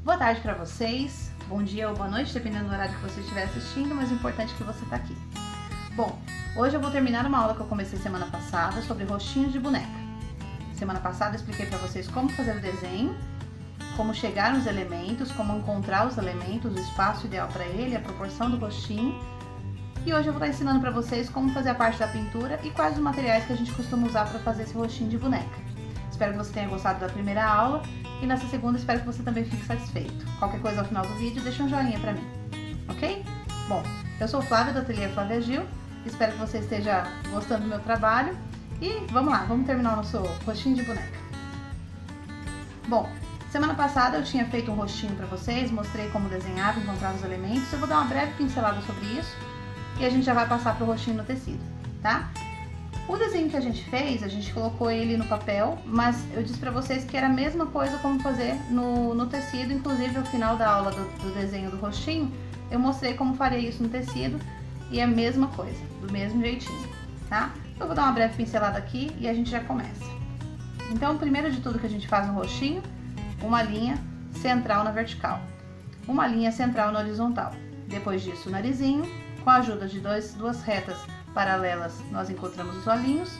Boa tarde para vocês, bom dia ou boa noite, dependendo do horário que você estiver assistindo, mas o importante é que você está aqui. Bom, hoje eu vou terminar uma aula que eu comecei semana passada sobre rostinhos de boneca. Semana passada eu expliquei para vocês como fazer o desenho, como chegar nos elementos, como encontrar os elementos, o espaço ideal para ele, a proporção do rostinho. E hoje eu vou estar ensinando para vocês como fazer a parte da pintura e quais os materiais que a gente costuma usar para fazer esse rostinho de boneca. Espero que você tenha gostado da primeira aula e nessa segunda espero que você também fique satisfeito. Qualquer coisa ao final do vídeo, deixa um joinha pra mim, ok? Bom, eu sou Flávia do Ateliê Flávia Gil, espero que você esteja gostando do meu trabalho e vamos lá, vamos terminar o nosso rostinho de boneca. Bom, semana passada eu tinha feito um rostinho pra vocês, mostrei como desenhava, encontrar os elementos, eu vou dar uma breve pincelada sobre isso e a gente já vai passar pro rostinho no tecido, tá? O desenho que a gente fez, a gente colocou ele no papel, mas eu disse pra vocês que era a mesma coisa como fazer no tecido, inclusive ao final da aula do desenho do rostinho, eu mostrei como faria isso no tecido e é a mesma coisa, do mesmo jeitinho, tá? Eu vou dar uma breve pincelada aqui e a gente já começa. Então, primeiro de tudo que a gente faz no rostinho, uma linha central na vertical, uma linha central na horizontal. Depois disso, o narizinho, com a ajuda de duas retas paralelas, nós encontramos os olhinhos.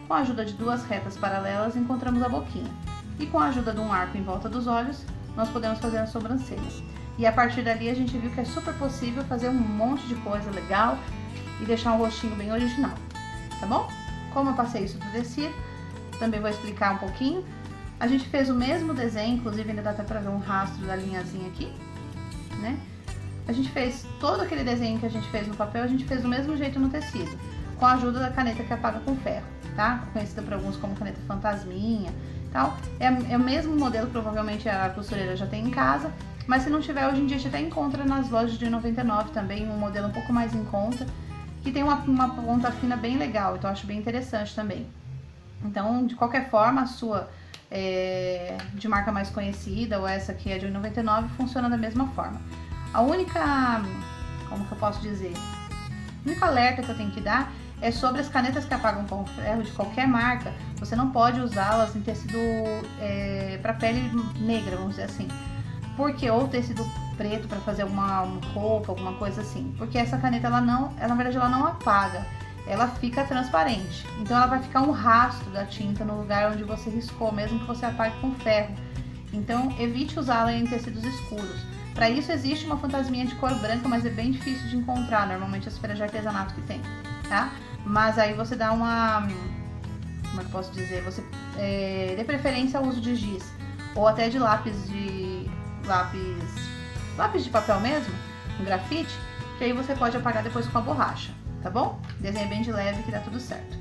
Com a ajuda de duas retas paralelas, encontramos a boquinha. E com a ajuda de um arco em volta dos olhos, nós podemos fazer a sobrancelha. E a partir dali a gente viu que é super possível fazer um monte de coisa legal e deixar um rostinho bem original, tá bom? Como eu passei isso pro tecido, também vou explicar um pouquinho. A gente fez o mesmo desenho, inclusive ainda dá até pra ver um rastro da linhazinha aqui, né? A gente fez todo aquele desenho que a gente fez no papel, a gente fez do mesmo jeito no tecido, com a ajuda da caneta que apaga com ferro, tá? Conhecida por alguns como caneta fantasminha, tal. É o mesmo modelo, provavelmente a costureira já tem em casa, mas se não tiver, hoje em dia a gente até encontra nas lojas de 99 também, um modelo um pouco mais em conta, que tem uma ponta fina bem legal, então eu acho bem interessante também. Então, de qualquer forma, a sua de marca mais conhecida ou essa que é de 99 funciona da mesma forma. A única, como que eu posso dizer, o único alerta que eu tenho que dar é sobre as canetas que apagam com ferro de qualquer marca. Você não pode usá-las em tecido para pele negra, vamos dizer assim. Porque, ou tecido preto para fazer uma roupa, alguma coisa assim. Porque essa caneta, na verdade, ela não apaga, ela fica transparente. Então ela vai ficar um rastro da tinta no lugar onde você riscou, mesmo que você apague com ferro. Então evite usá-la em tecidos escuros. Para isso existe uma fantasminha de cor branca, mas é bem difícil de encontrar, normalmente as feiras de artesanato que tem, tá? Mas aí você dá uma, como é que eu posso dizer, você dê preferência ao uso de giz, ou até de lápis de papel mesmo, um grafite, que aí você pode apagar depois com a borracha, tá bom? Desenho bem de leve que dá tudo certo.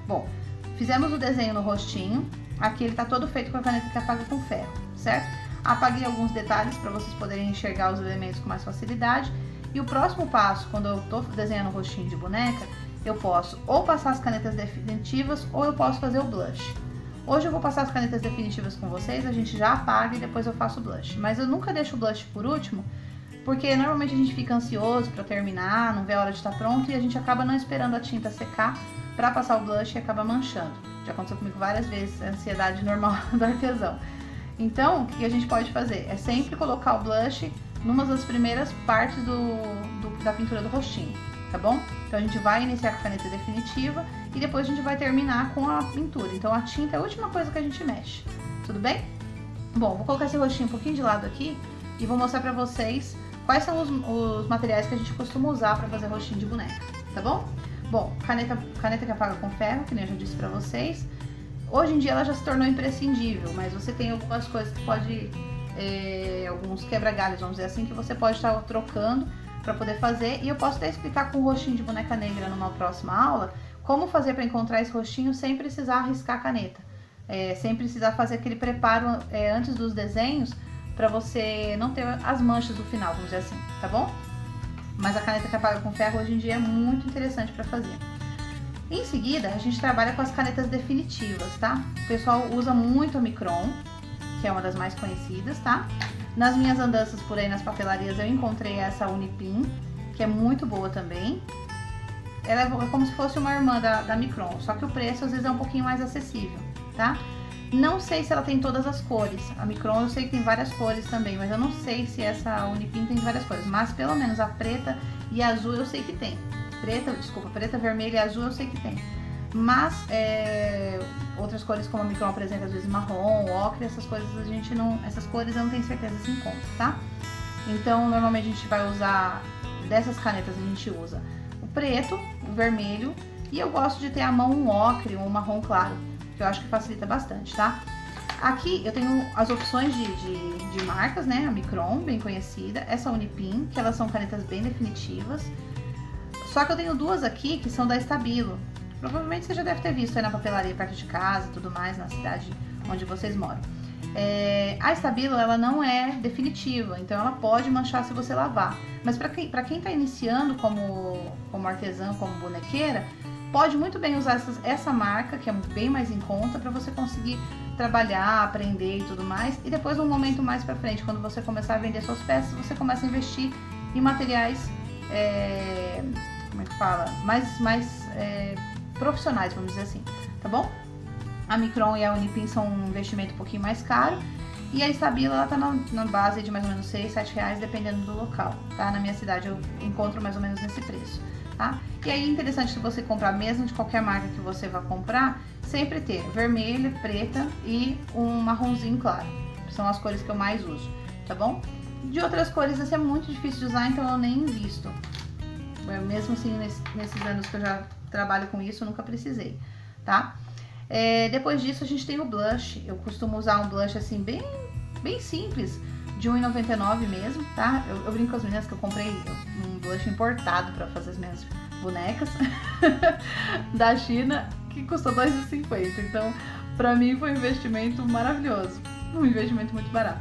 Bom, fizemos o desenho no rostinho, aqui ele tá todo feito com a caneta que apaga com ferro, certo? Apaguei alguns detalhes para vocês poderem enxergar os elementos com mais facilidade. E o próximo passo, quando eu estou desenhando o rostinho de boneca, eu posso ou passar as canetas definitivas ou eu posso fazer o blush. Hoje eu vou passar as canetas definitivas com vocês, a gente já apaga e depois eu faço o blush. Mas eu nunca deixo o blush por último, porque normalmente a gente fica ansioso para terminar, não vê a hora de estar pronto e a gente acaba não esperando a tinta secar para passar o blush e acaba manchando. Já aconteceu comigo várias vezes, a ansiedade normal do artesão. Então, o que a gente pode fazer? É sempre colocar o blush numa das primeiras partes da pintura do rostinho, tá bom? Então a gente vai iniciar com a caneta definitiva e depois a gente vai terminar com a pintura. Então a tinta é a última coisa que a gente mexe, tudo bem? Bom, vou colocar esse rostinho um pouquinho de lado aqui e vou mostrar pra vocês quais são os materiais que a gente costuma usar pra fazer rostinho de boneca, tá bom? Bom, caneta que apaga com ferro, que nem eu já disse pra vocês. Hoje em dia ela já se tornou imprescindível, mas você tem algumas coisas que pode, alguns quebra-galhos, vamos dizer assim, que você pode estar trocando para poder fazer. E eu posso até explicar com o rostinho de boneca negra numa próxima aula, como fazer para encontrar esse rostinho sem precisar arriscar a caneta. Sem precisar fazer aquele preparo antes dos desenhos, para você não ter as manchas do final, vamos dizer assim, tá bom? Mas a caneta que apaga com ferro hoje em dia é muito interessante para fazer. Em seguida, a gente trabalha com as canetas definitivas, tá? O pessoal usa muito a Micron, que é uma das mais conhecidas, tá? Nas minhas andanças por aí nas papelarias eu encontrei essa Unipin, que é muito boa também. Ela é como se fosse uma irmã da Micron, só que o preço às vezes é um pouquinho mais acessível, tá? Não sei se ela tem todas as cores. A Micron eu sei que tem várias cores também, mas eu não sei se essa Unipin tem várias cores. Mas pelo menos a preta e a azul eu sei que tem. Preta, vermelha e azul eu sei que tem. Mas outras cores como a Micron apresenta, às vezes marrom, ocre, essas coisas a gente não. Essas cores eu não tenho certeza se encontra, tá? Então normalmente a gente vai usar, dessas canetas a gente usa o preto, o vermelho, e eu gosto de ter à mão um ocre ou um marrom claro, que eu acho que facilita bastante, tá? Aqui eu tenho as opções de marcas, né? A Micron, bem conhecida, essa Unipin, que elas são canetas bem definitivas. Só que eu tenho duas aqui que são da Stabilo. Provavelmente você já deve ter visto aí na papelaria perto de casa e tudo mais, na cidade onde vocês moram. A Stabilo, ela não é definitiva, então ela pode manchar se você lavar. Mas para quem tá iniciando como artesã, como bonequeira, pode muito bem usar essa marca, que é bem mais em conta, para você conseguir trabalhar, aprender e tudo mais. E depois, um momento mais pra frente, quando você começar a vender suas peças, você começa a investir em materiais, como é que fala? Mais profissionais, vamos dizer assim, tá bom? A Micron e a Unipin são um investimento um pouquinho mais caro. E a Stabilo, ela tá na base de mais ou menos 6, 7 reais, dependendo do local, tá? Na minha cidade eu encontro mais ou menos nesse preço, tá? E aí, interessante, se você comprar, mesmo de qualquer marca que você vá comprar, sempre ter vermelha, preta e um marronzinho claro. São as cores que eu mais uso, tá bom? De outras cores, esse é muito difícil de usar, então eu nem invisto. Mesmo assim, nesses anos que eu já trabalho com isso, eu nunca precisei, tá? Depois disso, a gente tem o blush. Eu costumo usar um blush assim, bem simples, de R$1,99 mesmo, tá? Eu brinco com as meninas que eu comprei um blush importado pra fazer as minhas bonecas da China, que custou R$2,50. Então, pra mim foi um investimento maravilhoso, um investimento muito barato.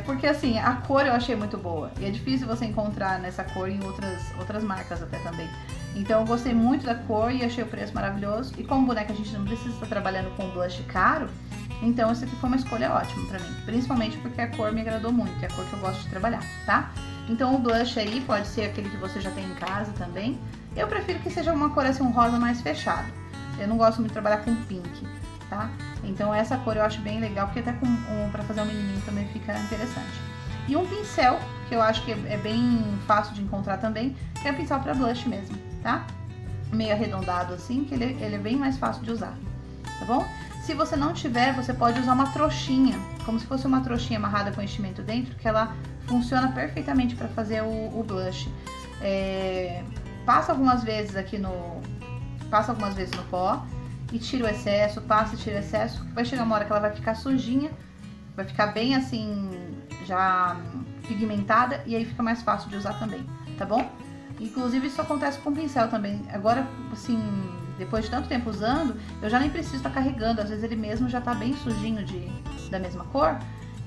Porque assim, a cor eu achei muito boa e é difícil você encontrar nessa cor em outras marcas até também. Então eu gostei muito da cor e achei o preço maravilhoso. E como boneca a gente não precisa estar trabalhando com blush caro, então essa aqui foi uma escolha ótima pra mim. Principalmente porque a cor me agradou muito, é a cor que eu gosto de trabalhar, tá? Então o blush aí pode ser aquele que você já tem em casa também. Eu prefiro que seja uma cor assim, um rosa mais fechado. Eu não gosto muito de trabalhar com pink, tá? Então essa cor eu acho bem legal, porque até pra fazer um menininho também fica interessante. E um pincel, que eu acho que é bem fácil de encontrar também, que é um pincel para blush mesmo, tá? Meio arredondado assim, que ele é bem mais fácil de usar, tá bom? Se você não tiver, você pode usar uma trouxinha, como se fosse uma trouxinha amarrada com enchimento dentro, que ela funciona perfeitamente para fazer o blush. Passa algumas vezes no pó e tira o excesso, passa e tira o excesso. Vai chegar uma hora que ela vai ficar sujinha, vai ficar bem assim, já pigmentada, e aí fica mais fácil de usar também, tá bom? Inclusive isso acontece com o pincel também. Agora, assim, depois de tanto tempo usando, eu já nem preciso estar carregando. Às vezes ele mesmo já tá bem sujinho da mesma cor,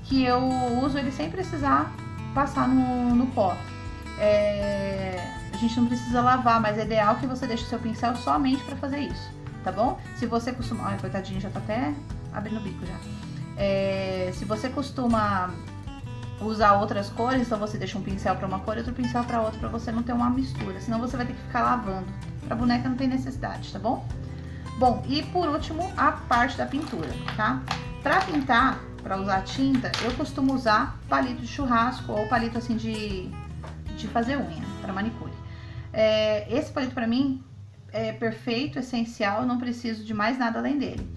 que eu uso ele sem precisar passar no pó. A gente não precisa lavar, mas é ideal que você deixe o seu pincel somente para fazer isso, tá bom? Se você costuma... Ai, coitadinho, já tá até abrindo o bico já. Se você costuma usar outras cores, então você deixa um pincel para uma cor e outro pincel para outra, para você não ter uma mistura, senão você vai ter que ficar lavando. Para boneca não tem necessidade, tá bom? Bom, e por último, a parte da pintura, tá? Para pintar, para usar tinta, eu costumo usar palito de churrasco ou palito assim de fazer unha, para manicure. Esse palito para mim é perfeito, essencial, eu não preciso de mais nada além dele.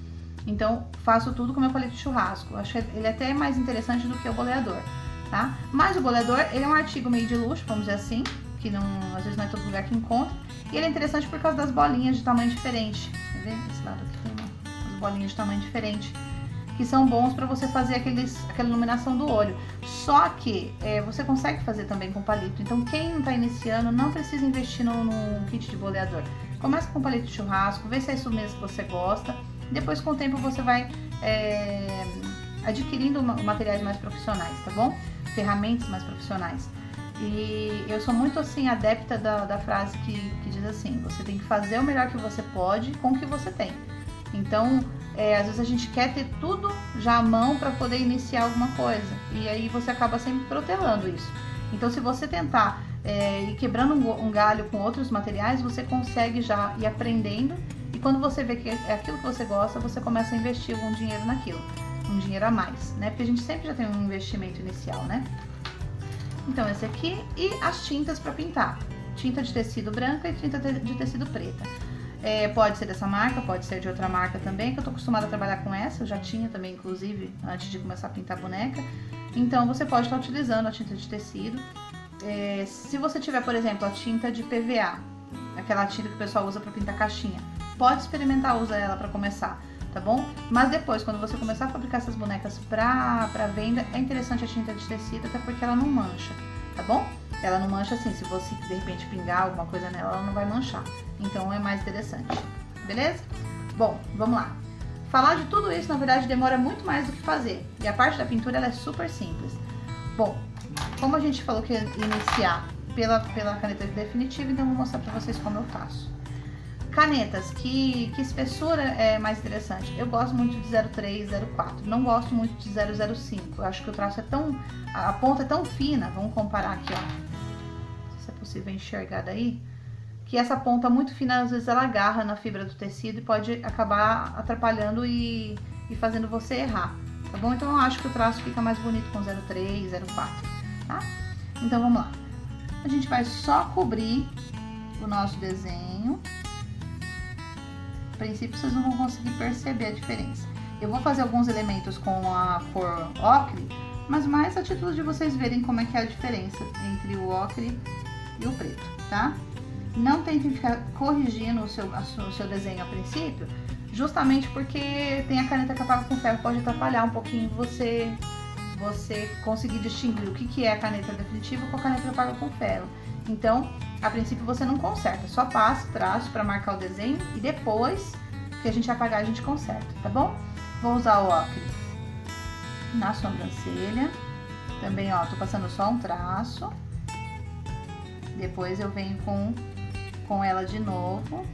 Então, faço tudo com meu palito de churrasco. Acho que ele é até mais interessante do que o boleador, tá? Mas o boleador, ele é um artigo meio de luxo, vamos dizer assim, que às vezes não é todo lugar que encontra. E ele é interessante por causa das bolinhas de tamanho diferente. Quer ver? Esse lado aqui tem umas bolinhas de tamanho diferente, que são bons para você fazer aquela iluminação do olho. Só que você consegue fazer também com palito. Então, quem está iniciando não precisa investir num kit de boleador. Começa com palito de churrasco, vê se é isso mesmo que você gosta. Depois, com o tempo, você vai adquirindo materiais mais profissionais, tá bom? Ferramentas mais profissionais. E eu sou muito, assim, adepta da frase que diz assim: você tem que fazer o melhor que você pode com o que você tem. Então, às vezes a gente quer ter tudo já à mão para poder iniciar alguma coisa. E aí você acaba sempre protelando isso. Então, se você tentar ir quebrando um galho com outros materiais, você consegue já ir aprendendo e quando você vê que é aquilo que você gosta, você começa a investir algum dinheiro naquilo, um dinheiro a mais, né? Porque a gente sempre já tem um investimento inicial, né? Então esse aqui e as tintas para pintar, tinta de tecido branca e tinta de tecido preta. Pode ser dessa marca, pode ser de outra marca também, que eu tô acostumada a trabalhar com essa, eu já tinha também, inclusive, antes de começar a pintar boneca. Então você pode estar utilizando a tinta de tecido. Se você tiver, por exemplo, a tinta de PVA, aquela tinta que o pessoal usa para pintar caixinha, pode experimentar usar ela para começar, tá bom? Mas depois, quando você começar a fabricar essas bonecas para venda, é interessante a tinta de tecido, até porque ela não mancha, tá bom? Ela não mancha assim, se você de repente pingar alguma coisa nela, ela não vai manchar. Então é mais interessante, beleza? Bom, vamos lá. Falar de tudo isso, na verdade, demora muito mais do que fazer. E a parte da pintura, ela é super simples. Bom, como a gente falou que ia iniciar pela caneta definitiva, então eu vou mostrar pra vocês como eu faço. Canetas, que espessura é mais interessante? Eu gosto muito de 03, 04, não gosto muito de 005. Eu acho que o traço é tão... a ponta é tão fina, vamos comparar aqui, ó. Se é possível enxergar daí. Que essa ponta muito fina, às vezes ela agarra na fibra do tecido e pode acabar atrapalhando e fazendo você errar, tá bom? Então eu acho que o traço fica mais bonito com 03, 04, tá? Então vamos lá. A gente vai só cobrir o nosso desenho. A princípio vocês não vão conseguir perceber a diferença. Eu vou fazer alguns elementos com a cor ocre, mas mais a título de vocês verem como é que é a diferença entre o ocre e o preto, tá? Não tentem ficar corrigindo o seu desenho a princípio, justamente porque tem a caneta que apaga com ferro, pode atrapalhar um pouquinho você conseguir distinguir o que é a caneta definitiva com a caneta que apaga com ferro. Então, a princípio você não conserta, só passa, traço para marcar o desenho e depois que a gente apagar a gente conserta, tá bom? Vou usar o ocre na sobrancelha, também ó, tô passando só um traço, depois eu venho com ela de novo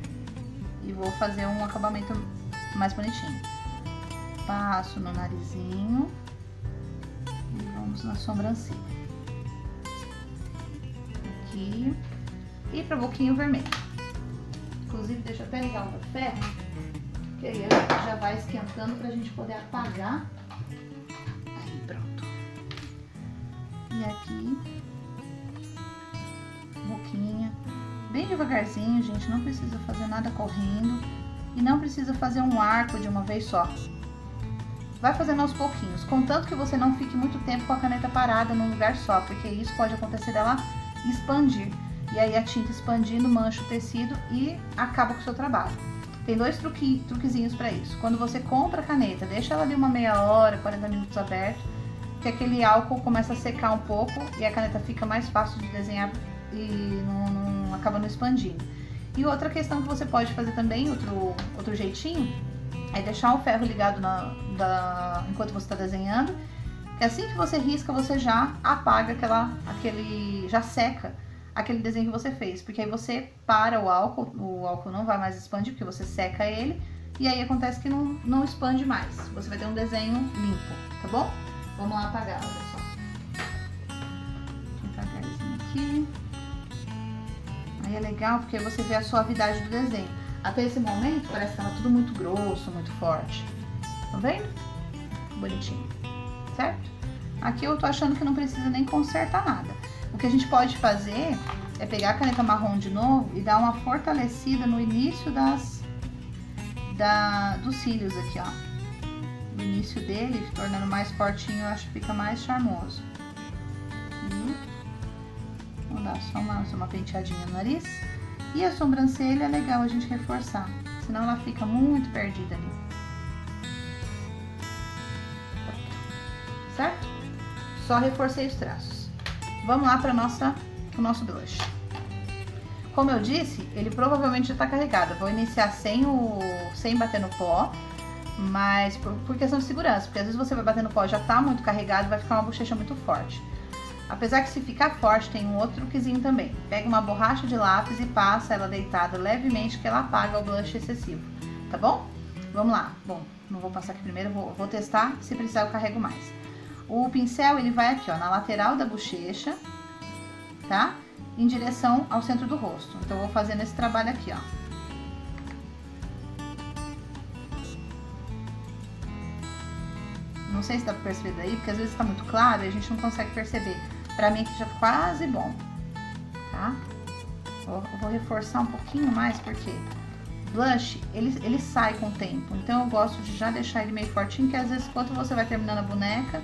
e vou fazer um acabamento mais bonitinho. Passo no narizinho e vamos na sobrancelha. Aqui. E pra boquinha vermelho. Inclusive, deixa eu até ligar o café, que aí já vai esquentando pra gente poder apagar. Aí, pronto. E aqui, boquinha. Bem devagarzinho, gente, não precisa fazer nada correndo. E não precisa fazer um arco de uma vez só. Vai fazendo aos pouquinhos, contanto que você não fique muito tempo com a caneta parada num lugar só, porque isso pode acontecer dela expandir. E aí a tinta expandindo mancha o tecido e acaba com o seu trabalho. Tem dois truquezinhos para isso. Quando você compra a caneta, deixa ela ali uma meia hora, 40 minutos aberto, que aquele álcool começa a secar um pouco e a caneta fica mais fácil de desenhar e não acaba não expandindo. E outra questão que você pode fazer também, outro jeitinho, é deixar o ferro ligado enquanto você está desenhando. E assim que você risca, você já apaga já seca aquele desenho que você fez, porque aí você para o álcool não vai mais expandir, porque você seca ele, e aí acontece que não expande mais, você vai ter um desenho limpo, tá bom? Vamos lá apagar, olha só. Devagarzinho aqui. Aí é legal porque você vê a suavidade do desenho. Até esse momento parece que estava tudo muito grosso, muito forte. Tá vendo? Bonitinho, certo? Aqui eu tô achando que não precisa nem consertar nada. O que a gente pode fazer é pegar a caneta marrom de novo e dar uma fortalecida no início dos cílios aqui, ó. No início dele, tornando mais fortinho, eu acho que fica mais charmoso. E vamos dar só uma penteadinha no nariz. E a sobrancelha é legal a gente reforçar, senão ela fica muito perdida ali. Certo? Só reforcei os traços. Vamos lá para o nosso blush. Como eu disse, ele provavelmente já está carregado. Eu vou iniciar sem bater no pó, mas por questão de segurança, porque às vezes você vai bater no pó já está muito carregado, vai ficar uma bochecha muito forte. Apesar que se ficar forte, tem um outro truquezinho também. Pega uma borracha de lápis e passa ela deitada levemente, que ela apaga o blush excessivo, tá bom? Vamos lá. Bom, não vou passar aqui primeiro, vou testar, se precisar eu carrego mais. O pincel, ele vai aqui, ó, na lateral da bochecha, tá? Em direção ao centro do rosto. Então, eu vou fazendo esse trabalho aqui, ó. Não sei se dá pra perceber daí, porque às vezes tá muito claro e a gente não consegue perceber. Pra mim aqui já tá quase bom, tá? Eu vou reforçar um pouquinho mais, porque blush, ele sai com o tempo. Então eu gosto de já deixar ele meio fortinho, que às vezes quando você vai terminando a boneca,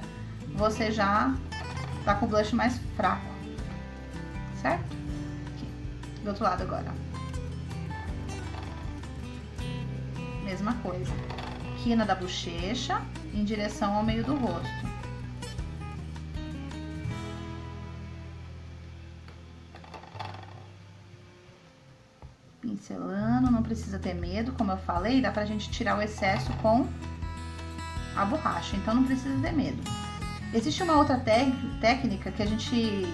você já tá com o blush mais fraco, certo? Aqui, do outro lado agora, ó. Mesma coisa. Quina da bochecha em direção ao meio do rosto. Pincelando, não precisa ter medo, como eu falei, dá pra gente tirar o excesso com a borracha, então não precisa ter medo. Existe uma outra técnica que a gente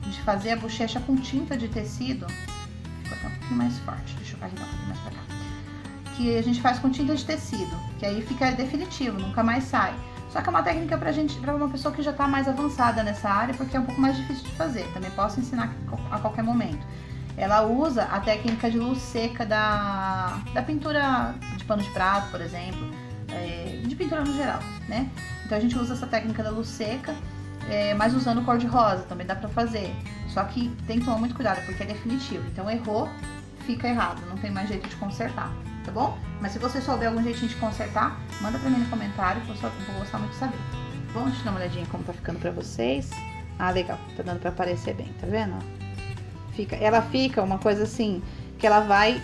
de fazer a bochecha com tinta de tecido. Vou botar um pouquinho mais forte, deixa eu carregar um pouquinho mais pra cá. Que a gente faz com tinta de tecido, que aí fica definitivo, nunca mais sai. Só que é uma técnica pra uma pessoa que já tá mais avançada nessa área, porque é um pouco mais difícil de fazer. Também posso ensinar a qualquer momento. Ela usa a técnica de luz seca da pintura de pano de prato, por exemplo, de pintura no geral, né? Então a gente usa essa técnica da luz seca, mas usando cor de rosa, também dá pra fazer. Só que tem que tomar muito cuidado, porque é definitivo. Então errou, fica errado, não tem mais jeito de consertar, tá bom? Mas se você souber algum jeitinho de consertar, manda pra mim no comentário, que eu vou gostar muito de saber. Bom, deixa eu dar uma olhadinha como tá ficando pra vocês. Ah, legal, tá dando pra aparecer bem, tá vendo? Ela fica uma coisa assim, que ela vai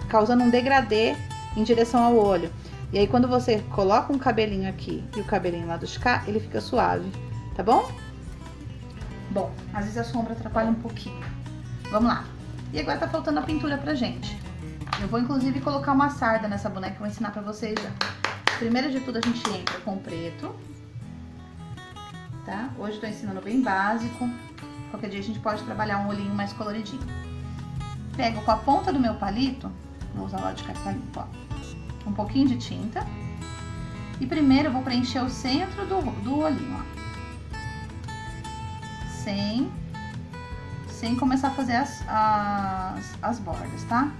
causando um degradê em direção ao olho. E aí quando você coloca um cabelinho aqui e o cabelinho lá de cá, ele fica suave, tá bom? Bom, às vezes a sombra atrapalha um pouquinho. Vamos lá. E agora tá faltando a pintura pra gente. Eu vou inclusive colocar uma sarda nessa boneca, vou ensinar pra vocês já. Primeiro de tudo a gente entra com preto, tá? Hoje eu tô ensinando bem básico. Qualquer dia a gente pode trabalhar um olhinho mais coloridinho. Pego com a ponta do meu palito, vou usar o lado de cá que tá limpo, ó, um pouquinho de tinta. E primeiro eu vou preencher o centro do olhinho, ó. Sem começar a fazer as bordas, tá?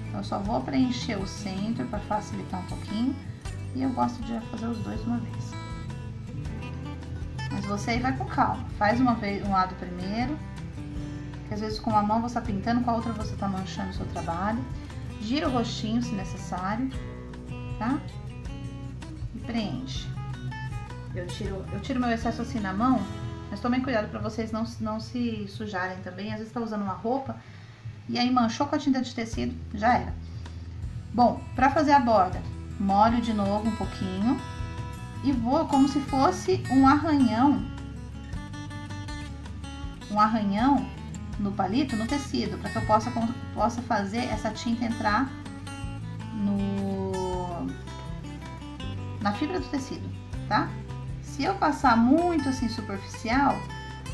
Então eu só vou preencher o centro para facilitar um pouquinho. E eu gosto de fazer os dois de uma vez. Mas você aí vai com calma. Faz uma vez um lado primeiro, que às vezes com uma mão você tá pintando, com a outra você tá manchando o seu trabalho. Gira o rostinho se necessário, tá? E preenche. Eu tiro meu excesso assim na mão, mas tomem cuidado para vocês não se sujarem também. Às vezes tá usando uma roupa e aí manchou com a tinta de tecido, já era. Bom, para fazer a borda, molho de novo um pouquinho. E vou como se fosse um arranhão no palito, no tecido, para que eu possa fazer essa tinta entrar na fibra do tecido, tá? Se eu passar muito assim superficial,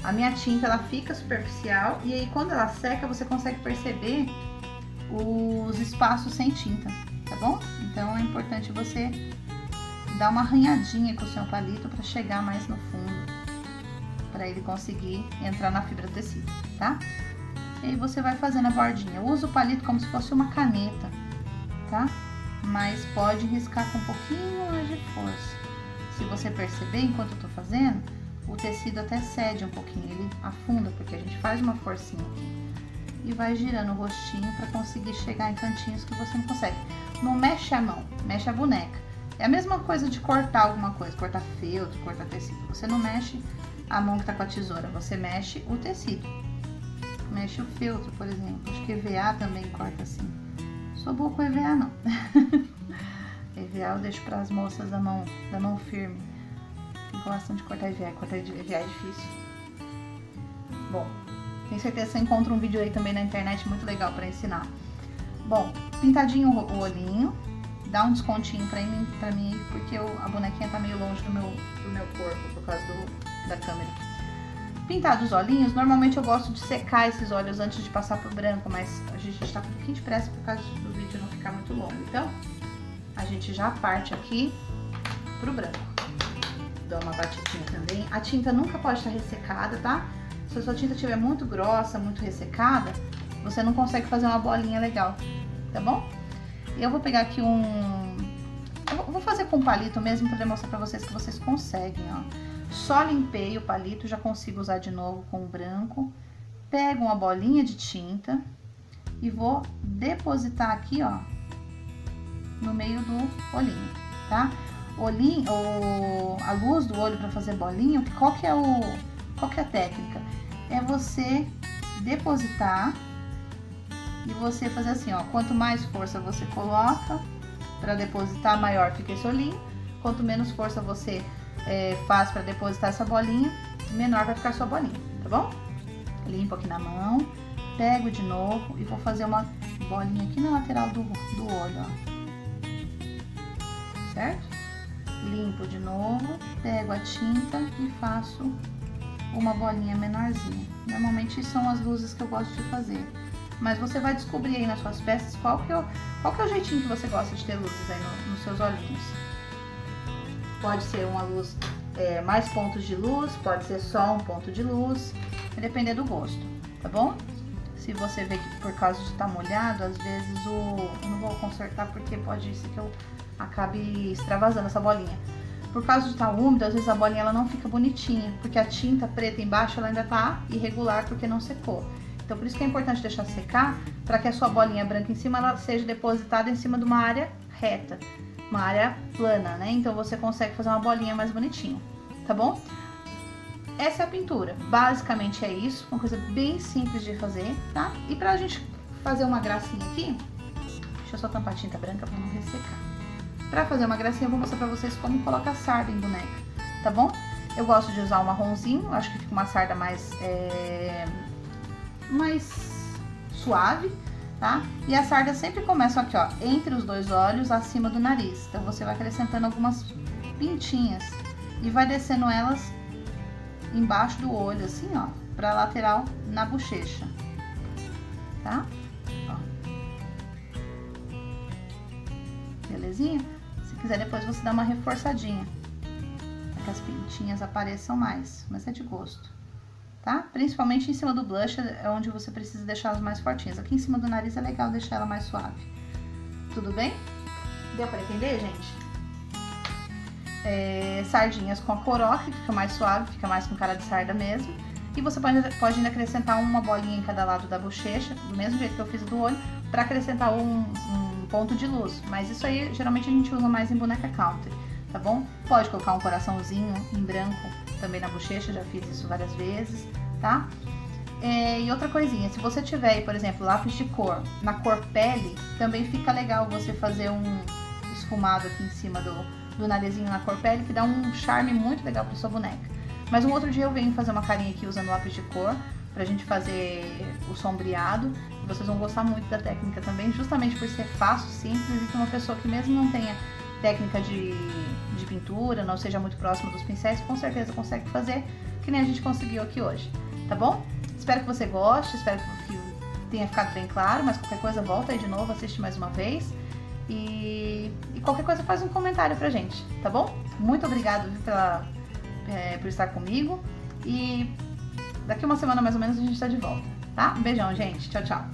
a minha tinta ela fica superficial e aí quando ela seca você consegue perceber os espaços sem tinta, tá bom? Então é importante você dar uma arranhadinha com o seu palito para chegar mais no fundo, para ele conseguir entrar na fibra do tecido, tá? E aí você vai fazendo a bordinha. Eu uso o palito como se fosse uma caneta, tá? Mas pode riscar com um pouquinho mais de força. Se você perceber, enquanto eu tô fazendo, o tecido até cede um pouquinho, ele afunda, porque a gente faz uma forcinha aqui. E vai girando o rostinho para conseguir chegar em cantinhos que você não consegue. Não mexe a mão, mexe a boneca. É a mesma coisa de cortar alguma coisa, cortar feltro, cortar tecido. Você não mexe a mão que tá com a tesoura, você mexe o tecido. Mexe o feltro, por exemplo. Acho que EVA também corta assim. Sou boa com EVA, não. EVA eu deixo para as moças da mão firme. Que gostam de cortar EVA. Cortar EVA é difícil. Bom, tenho certeza que você encontra um vídeo aí também na internet muito legal para ensinar. Bom, pintadinho o olhinho. Dá um descontinho pra mim, porque a bonequinha tá meio longe do meu corpo, por causa da câmera. Pintados os olhinhos, normalmente eu gosto de secar esses olhos antes de passar pro branco, mas a gente tá com um pouquinho de pressa por causa do vídeo não ficar muito longo. Então, a gente já parte aqui pro branco. Dá uma batidinha também. A tinta nunca pode estar ressecada, tá? Se a sua tinta estiver muito grossa, muito ressecada, você não consegue fazer uma bolinha legal, tá bom? Eu vou pegar aqui Eu vou fazer com o palito mesmo para demonstrar para vocês que vocês conseguem, ó. Só limpei o palito, já consigo usar de novo com o branco. Pego uma bolinha de tinta e vou depositar aqui, ó, no meio do olhinho, tá? A luz do olho para fazer bolinha, qual que é a técnica? É você depositar e você fazer assim, ó, quanto mais força você coloca para depositar, maior fica esse olhinho. Quanto menos força você faz para depositar essa bolinha, menor vai ficar a sua bolinha, tá bom? Limpo aqui na mão, pego de novo e vou fazer uma bolinha aqui na lateral do olho, ó. Certo? Limpo de novo, pego a tinta e faço uma bolinha menorzinha. Normalmente são as luzes que eu gosto de fazer. Mas você vai descobrir aí nas suas peças qual que é o jeitinho que você gosta de ter luzes aí nos seus olhinhos. Pode ser uma luz, mais pontos de luz, pode ser só um ponto de luz, vai depender do gosto, tá bom? Se você vê que por causa de estar molhado, às vezes eu não vou consertar porque pode ser que eu acabe extravasando essa bolinha. Por causa de estar úmido, às vezes a bolinha ela não fica bonitinha, porque a tinta preta embaixo ela ainda tá irregular porque não secou. Então por isso que é importante deixar secar, para que a sua bolinha branca em cima ela seja depositada em cima de uma área reta, uma área plana, né? Então você consegue fazer uma bolinha mais bonitinha, tá bom? Essa é a pintura, basicamente é isso, uma coisa bem simples de fazer, tá? E pra gente fazer uma gracinha aqui, deixa eu só tampar a tinta branca pra não ressecar. Pra fazer uma gracinha, eu vou mostrar pra vocês como coloca sarda em boneca, tá bom? Eu gosto de usar o marronzinho, acho que fica uma sarda mais suave, tá? E a sarda sempre começa aqui, ó, entre os dois olhos, acima do nariz. Então você vai acrescentando algumas pintinhas e vai descendo elas embaixo do olho, assim, ó, pra lateral na bochecha, tá? Ó. Belezinha? Se quiser depois você dá uma reforçadinha, para que as pintinhas apareçam mais, mas é de gosto, tá? Principalmente em cima do blush é onde você precisa deixá-las mais fortinhas. Aqui em cima do nariz é legal deixar ela mais suave. Tudo bem? Deu pra entender, gente? Sardinhas com a coroca, que fica mais suave, fica mais com cara de sarda mesmo. E você pode ainda acrescentar uma bolinha em cada lado da bochecha, do mesmo jeito que eu fiz do olho, para acrescentar um ponto de luz. Mas isso aí, geralmente a gente usa mais em boneca country, tá bom? Pode colocar um coraçãozinho em branco também na bochecha, já fiz isso várias vezes, tá? E outra coisinha, se você tiver aí, por exemplo, lápis de cor na cor pele, também fica legal você fazer um esfumado aqui em cima do narizinho na cor pele, que dá um charme muito legal pra sua boneca. Mas um outro dia eu venho fazer uma carinha aqui usando lápis de cor, pra gente fazer o sombreado. E vocês vão gostar muito da técnica também, justamente por ser fácil, simples, e que uma pessoa que mesmo não tenha técnica de pintura, não seja muito próxima dos pincéis, com certeza consegue fazer, que nem a gente conseguiu aqui hoje, tá bom? Espero que você goste, espero que tenha ficado bem claro, mas qualquer coisa volta aí de novo, assiste mais uma vez. E qualquer coisa faz um comentário pra gente, tá bom? Muito obrigado por estar comigo. E daqui uma semana mais ou menos a gente tá de volta, tá? Um beijão, gente. Tchau, tchau.